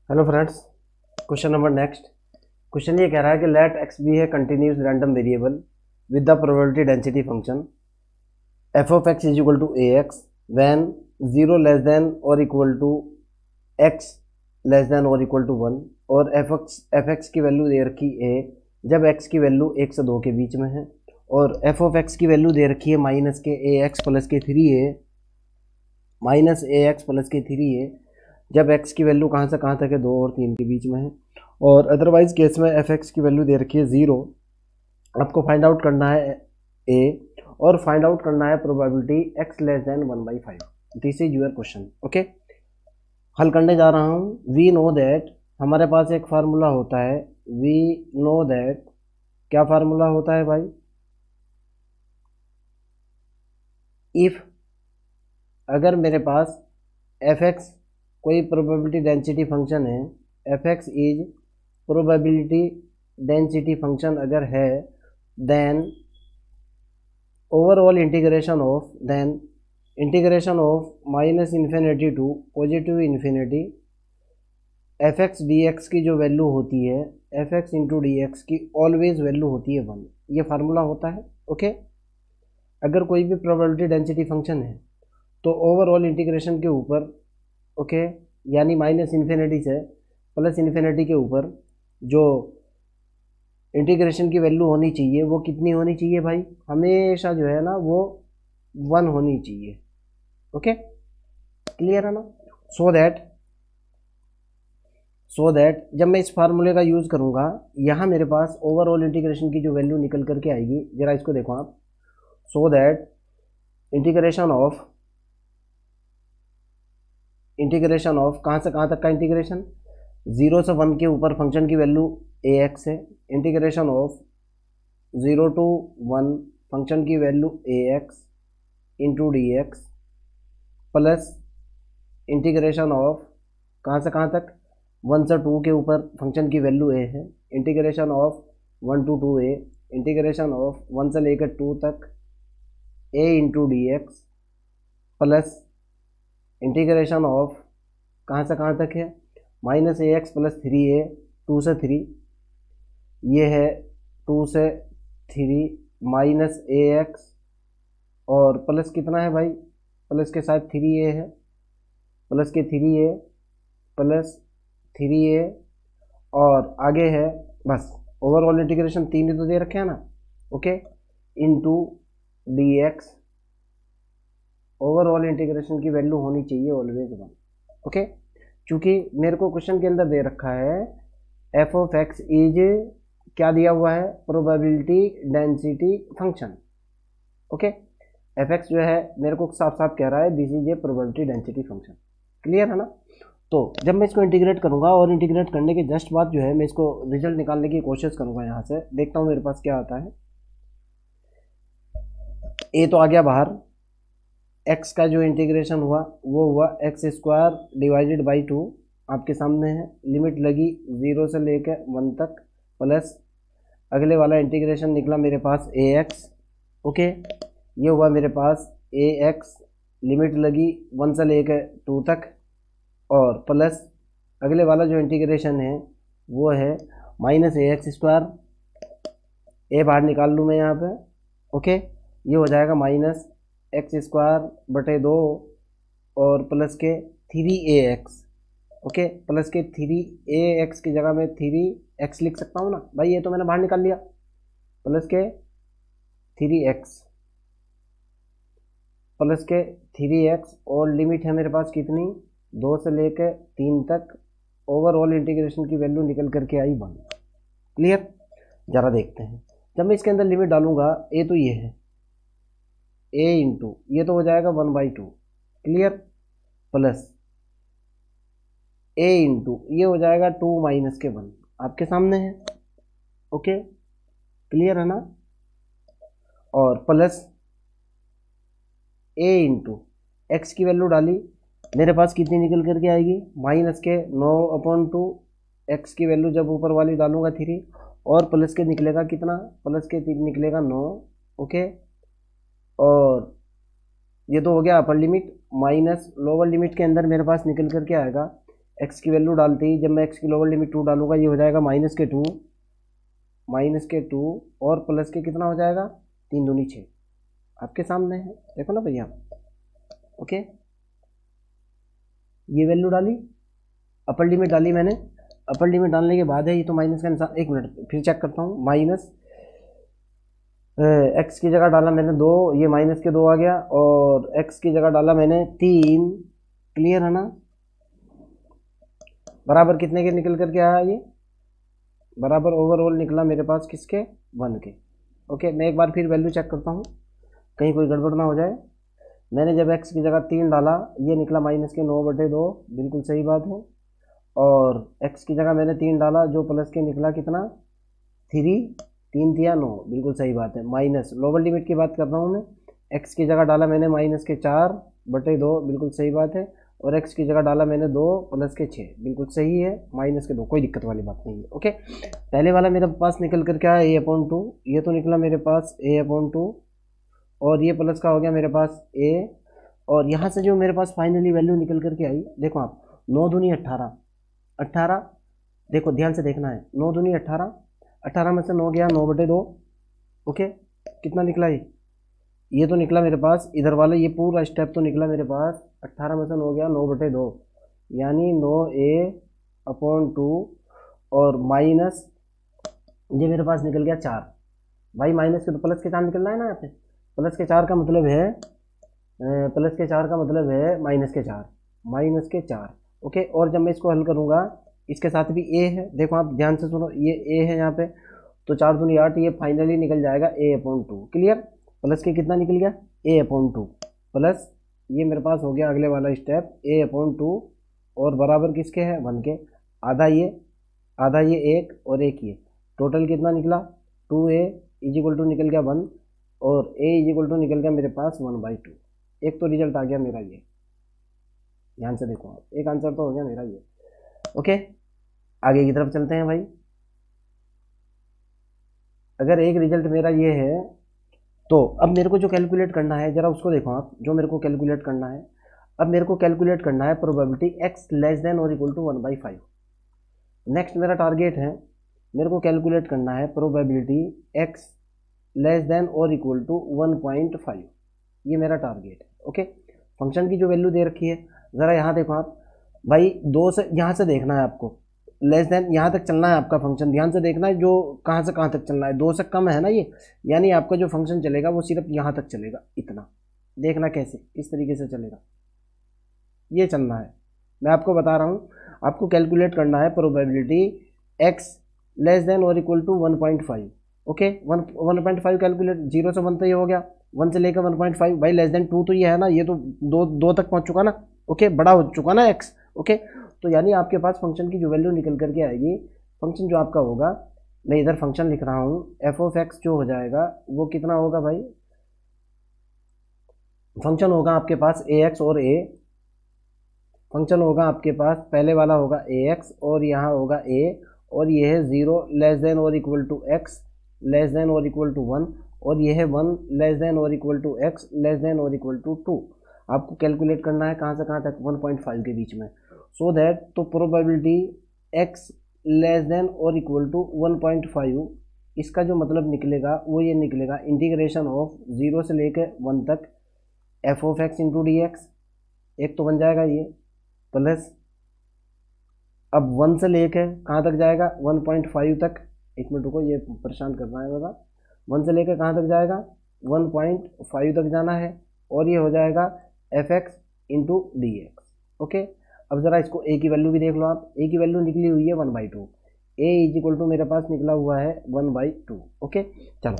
Hello friends, question number next. Question ये कह रहा है कि लेट एक्स बी है continuous random variable with the probability density function F of X is equal to A X when zero less than और equal to X less than और equal to one, और F X की value दे रखी ए जब x की value एक से दो के बीच में है, और एफ ऑफ एक्स की वैल्यू दे रखी है माइनस के ए एक्स प्लस के three A minus A X plus के थ्री ए जब x की वैल्यू कहाँ से कहाँ तक है, 2 और 3 के बीच में है। और अदरवाइज केस में एफ एक्स की वैल्यू दे रखी है 0। आपको फाइंड आउट करना है a और फाइंड आउट करना है probability x less than 1/5। This is your question. Okay, हल करने जा रहा हूँ। वी नो दैट, हमारे पास एक फार्मूला होता है। वी नो दैट, क्या फार्मूला होता है भाई? इफ, अगर मेरे पास एफ एक्स कोई प्रोबेबिलिटी डेंसिटी फंक्शन है, F X is probability density function अगर है, then overall integration of minus infinity to positive infinity F X D X की जो वैल्यू होती है, F X into D X की ऑलवेज वैल्यू होती है 1। ये फार्मूला होता है। ओके, अगर कोई भी प्रोबेबिलिटी डेंसिटी फंक्शन है तो ओवरऑल इंटीग्रेशन के ऊपर, ओके, यानी माइनस इन्फिनिटी से प्लस इन्फिनिटी के ऊपर जो इंटीग्रेशन की वैल्यू होनी चाहिए वो कितनी होनी चाहिए भाई? हमेशा जो है ना वो 1 होनी चाहिए। ओके, क्लियर है ना? सो दैट जब मैं इस फार्मूले का यूज़ करूँगा, यहाँ मेरे पास ओवरऑल इंटीग्रेशन की जो वैल्यू निकल करके आएगी, जरा इसको देखो आप। सो दैट इंटीग्रेशन ऑफ कहाँ से कहाँ तक का इंटीग्रेशन? 0 से 1 के ऊपर फंक्शन की वैल्यू ए एक्स है। इंटीग्रेशन ऑफ 0 to 1 फंक्शन की value A x into D X, plus integration of कहाँ से कहाँ तक? 1 से 2 के ऊपर फंक्शन की वैल्यू ए है। Integration of 1 to 2 A, integration of 1 से लेकर 2 तक A into D X, plus integration of कहाँ से कहाँ तक है? Minus A X plus three A, 2 से 3, ये है 2 से 3 माइनस ए एक्स, और प्लस कितना है भाई? प्लस के साथ 3a है, प्लस के 3a प्लस 3a, और आगे है बस ओवरऑल इंटीग्रेशन 3 ही तो दे रखे हैं ना। Okay, into D x, overall integration की वैल्यू होनी चाहिए ऑलवेज 1। ओके, चूंकि मेरे को क्वेश्चन के अंदर दे रखा है एफ ऑफ एक्स इज, क्या दिया हुआ है? Probability density function. Okay, F x जो है मेरे को साफ साफ कह रहा है this is a probability density function. Clear है ना? तो जब मैं इसको इंटीग्रेट करूंगा, और इंटीग्रेट करने के जस्ट बाद जो है मैं इसको रिजल्ट निकालने की कोशिश करूंगा। यहाँ से देखता हूँ मेरे पास क्या आता है। ए तो आ गया बाहर, एक्स का जो इंटीग्रेशन हुआ वो हुआ एक्स स्क्वायर डिवाइडेड बाई 2, आपके सामने है। लिमिट लगी 0 से लेकर 1 तक, प्लस अगले वाला इंटीग्रेशन निकला मेरे पास ए एक्स। ओके, ये हुआ मेरे पास ए एक्स, लिमिट लगी 1 से लेकर 2 तक, और प्लस अगले वाला जो इंटीग्रेशन है वो है माइनस ए एक्स स्क्वायर। ए बाहर निकाल लूँ मैं यहाँ पे। ओके, ये हो जाएगा माइनस एक्स स्क्वायर बटे 2, और प्लस के 3ax। ओके, प्लस के 3ax की जगह में 3x लिख सकता हूँ ना भाई? ये तो मैंने बाहर निकाल लिया। प्लस के 3x प्लस के 3x, और लिमिट है मेरे पास कितनी? 2 से लेकर 3 तक। ओवरऑल इंटीग्रेशन की वैल्यू निकल करके आई 1। क्लियर? जरा देखते हैं। जब मैं इसके अंदर लिमिट डालूंगा, ए तो ये है ए इंटू ये तो हो जाएगा 1/2। क्लियर? प्लस ए इंटू ये हो जाएगा 2 माइनस के 1, आपके सामने है। ओके, क्लियर है ना? और प्लस ए इंटू एक्स की वैल्यू डाली, मेरे पास कितनी निकल करके आएगी? माइनस के 9/2, एक्स की वैल्यू जब ऊपर वाली डालूंगा 3, और प्लस के निकलेगा कितना? प्लस के 3 निकलेगा 9। ओके, और ये तो हो गया upper limit, minus lower limit के अंदर मेरे पास निकल करके आएगा एक्स की वैल्यू डालते ही जब मैं एक्स की लोअर लिमिट 2 डालूंगा ये हो जाएगा -2 और प्लस के कितना हो जाएगा 3 दूनी 6 आपके सामने है, देखो ना भैया। ओके, ये वैल्यू डाली, अपर लिमिट डाली मैंने। अपर लिमिट डालने के बाद है ये तो माइनस का निशान, एक मिनट फिर चेक करता हूँ। माइनस एक्स की जगह डाला मैंने 2, ये माइनस के 2 आ गया, और एक्स की जगह डाला मैंने 3। क्लियर है ना? बराबर कितने के निकल करके आया ये? बराबर ओवरऑल निकला मेरे पास किसके? 1 के। ओके, मैं एक बार फिर वैल्यू चेक करता हूँ कहीं कोई गड़बड़ ना हो जाए। मैंने जब x की जगह 3 डाला ये निकला -9/2, बिल्कुल सही बात है। और x की जगह मैंने 3 डाला जो प्लस के निकला कितना? 3, 3 दिया 9, बिल्कुल सही बात है। माइनस लोअर लिमिट की बात कर रहा हूँ मैं। x की जगह डाला मैंने -4/2, बिल्कुल सही बात है। और x की जगह डाला मैंने 2 + के 6, बिल्कुल सही है। -2, कोई दिक्कत वाली बात नहीं है। ओके, पहले वाला मेरे पास निकल कर क्या है? a/2, ये तो निकला मेरे पास a/2, और ये प्लस का हो गया मेरे पास a। और यहाँ से जो मेरे पास फाइनली वैल्यू निकल करके आई, देखो आप, 9 दूनी 18, 18, देखो ध्यान से देखना है, 9 दूनी 18, 18 में से 9 गया 9/2। ओके, कितना निकला ये तो निकला मेरे पास इधर वाला, ये पूरा स्टेप तो निकला मेरे पास 18 में से 9 गया 9/2, यानी 9a/2, और माइनस ये मेरे पास निकल गया 4। भाई माइनस के तो प्लस के 4 निकलना है ना यहाँ पे। प्लस के 4 का मतलब है -4। ओके, और जब मैं इसको हल करूँगा इसके साथ भी a है, देखो आप ध्यान से सुनो, ये a है यहाँ पे, तो 4 दूनी 8, ये फाइनली निकल जाएगा a/2। क्लियर? प्लस के कितना निकल गया? a/2 प्लस ये मेरे पास हो गया अगले वाला स्टेप a/2, और बराबर किसके है? 1 के। आधा ये 1 और 1 ये, टोटल कितना निकला? 2a = निकल गया 1, और a = निकल गया मेरे पास 1/2। एक तो रिजल्ट आ गया मेरा ये, ध्यान से देखो आप, एक आंसर तो हो गया मेरा ये। ओके, आगे की तरफ चलते हैं भाई। अगर एक रिजल्ट मेरा ये है तो अब मेरे को जो कैलकुलेट करना है जरा उसको देखो आप, जो मेरे को कैलकुलेट करना है, अब मेरे को कैलकुलेट करना है प्रोबेबिलिटी x < 1/5। नेक्स्ट मेरा टारगेट है, मेरे को कैलकुलेट करना है प्रोबेबिलिटी x < 1.5। ये मेरा टारगेट है। ओके, फंक्शन की जो वैल्यू दे रखी है ज़रा यहाँ देखो आप भाई, 2 से यहाँ से देखना है आपको, लेस देन यहाँ तक चलना है आपका फंक्शन, ध्यान से देखना है जो कहाँ से कहाँ तक चलना है। 2 से कम है ना ये, यानी आपका जो फंक्शन चलेगा वो सिर्फ यहाँ तक चलेगा, इतना। देखना कैसे, इस तरीके से चलेगा, ये चलना है। मैं आपको बता रहा हूँ, आपको कैलकुलेट करना है प्रोबेबिलिटी x < 1.5। ओके, 1.5 कैलकुलेट, 0 से 1 तो ये हो गया, 1 से लेकर 1.5, भाई <2 तो ये है ना, ये तो 2 तक पहुँच चुका ना। ओके, बड़ा हो चुका ना x। ओके, तो यानी आपके पास फंक्शन की जो वैल्यू निकल करके आएगी, फंक्शन जो आपका होगा, मैं इधर फंक्शन लिख रहा हूँ, f(x) जो हो जाएगा वो कितना होगा भाई? फंक्शन होगा आपके पास ax और a, फंक्शन होगा आपके पास, पहले वाला होगा ax और यहाँ होगा a, और ये है 0 < x < 1, और ये है 1 < x < 2। आपको कैलकुलेट करना है कहाँ से कहाँ तक? 1.5 के बीच में। सो दैट, तो प्रोबेबिलिटी x < 1.5, इसका जो मतलब निकलेगा वो ये निकलेगा, इंटीग्रेशन ऑफ 0 से लेकर 1 तक f(x) × dx, एक तो बन जाएगा ये, प्लस अब 1 से लेकर कहाँ तक जाएगा? 1.5 तक। एक मिनट रुको, ये परेशान कर रहा है मेरा। 1 से लेकर कहाँ तक जाएगा? 1.5 तक जाना है, और ये हो जाएगा f(x) × dx। ओके, अब ज़रा इसको a की वैल्यू भी देख लो आप, a की वैल्यू निकली हुई है 1/2, a = मेरे पास निकला हुआ है 1/2। ओके, चलो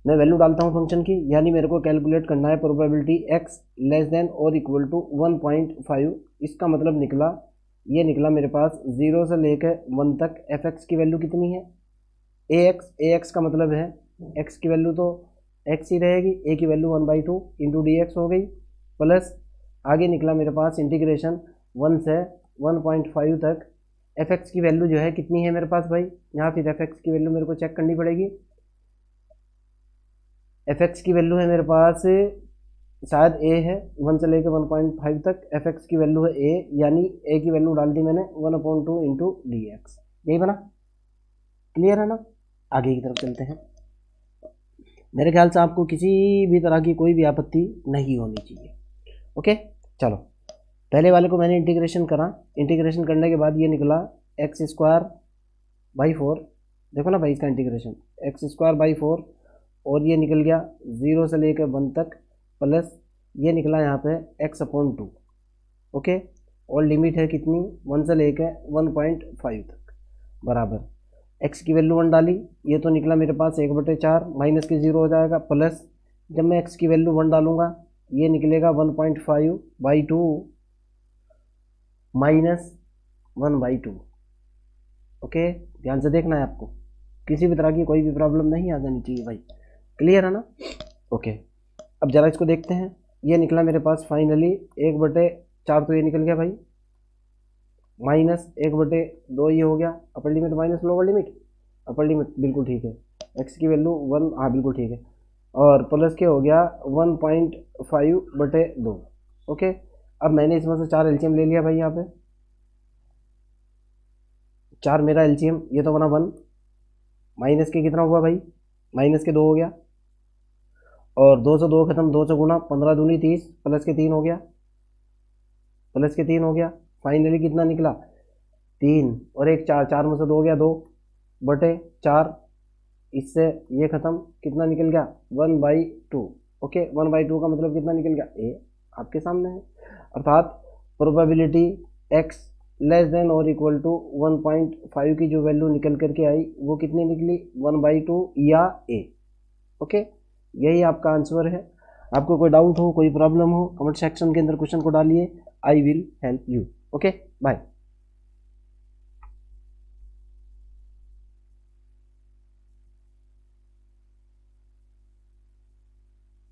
मैं वैल्यू डालता हूँ फंक्शन की, यानी मेरे को कैलकुलेट करना है प्रोबेबिलिटी x < 1.5। इसका मतलब निकला, ये निकला मेरे पास 0 से लेकर 1 तक f(x) की वैल्यू कितनी है? ax का मतलब है x की वैल्यू तो x ही रहेगी, a की वैल्यू 1/2 × dx हो गई, प्लस आगे निकला मेरे पास इंटीग्रेशन 1 से 1.5 तक। f(x) की वैल्यू जो है कितनी है मेरे पास भाई? यहाँ फिर f(x) की वैल्यू मेरे को चेक करनी पड़ेगी। f(x) की वैल्यू है मेरे पास शायद ए है 1 से लेकर 1.5 तक, एफ एक्स की वैल्यू है ए, यानी ए की वैल्यू डाल दी मैंने 1/2 इंटू डी एक्स। यही बना, क्लियर है ना। आगे की तरफ चलते हैं। मेरे ख्याल से आपको किसी भी तरह की कोई भी आपत्ति नहीं होनी चाहिए। ओके, चलो पहले वाले को मैंने इंटीग्रेशन करा, इंटीग्रेशन करने के बाद ये निकला x²/4। देखो ना भाई इसका इंटीग्रेशन x²/4, और ये निकल गया 0 से लेकर 1 तक, प्लस ये निकला यहाँ पे x/2। ओके, और लिमिट है कितनी, 1 से लेकर 1.5 तक, बराबर x की वैल्यू 1 डाली, ये तो निकला मेरे पास 1/4, माइनस के 0 हो जाएगा, प्लस जब मैं x की वैल्यू 1 डालूंगा ये निकलेगा 1.5/2 माइनस 1/2। ओके, ध्यान से देखना है आपको, किसी भी तरह की कोई भी प्रॉब्लम नहीं आ जानी चाहिए भाई, क्लियर है ना। ओके, अब जरा इसको देखते हैं। ये निकला मेरे पास फाइनली 1/4, तो ये निकल गया भाई, माइनस 1/2 ये हो गया, upper limit minus lower limit, upper limit बिल्कुल ठीक है, x की वैल्यू 1, हाँ बिल्कुल ठीक है, और प्लस के हो गया 1.5/2। ओके, अब मैंने इसमें से 4 एलसीएम ले लिया भाई, यहाँ पे 4 मेरा एलसीएम, ये तो बना 1, माइनस के कितना हुआ भाई, माइनस के 2 हो गया, और 2 से 2 खत्म, 2 से गुना, 15 दूनी 30, प्लस के 3 हो गया, प्लस के 3 हो गया, फाइनली कितना निकला 3, और एक 4, 4 में से 2 हो गया 2/4, इससे ये खत्म, कितना निकल गया 1/2। ओके, 1/2 का मतलब कितना निकल गया, ए आपके सामने है, अर्थात प्रोबेबिलिटी x लेस देन और इक्वल टू 1.5 की जो वैल्यू निकल करके आई वो कितनी निकली, 1/2 या ए। ओके, यही आपका आंसर है। आपको कोई डाउट हो, कोई प्रॉब्लम हो, कमेंट सेक्शन के अंदर क्वेश्चन को डालिए, I will help you. Okay, bye.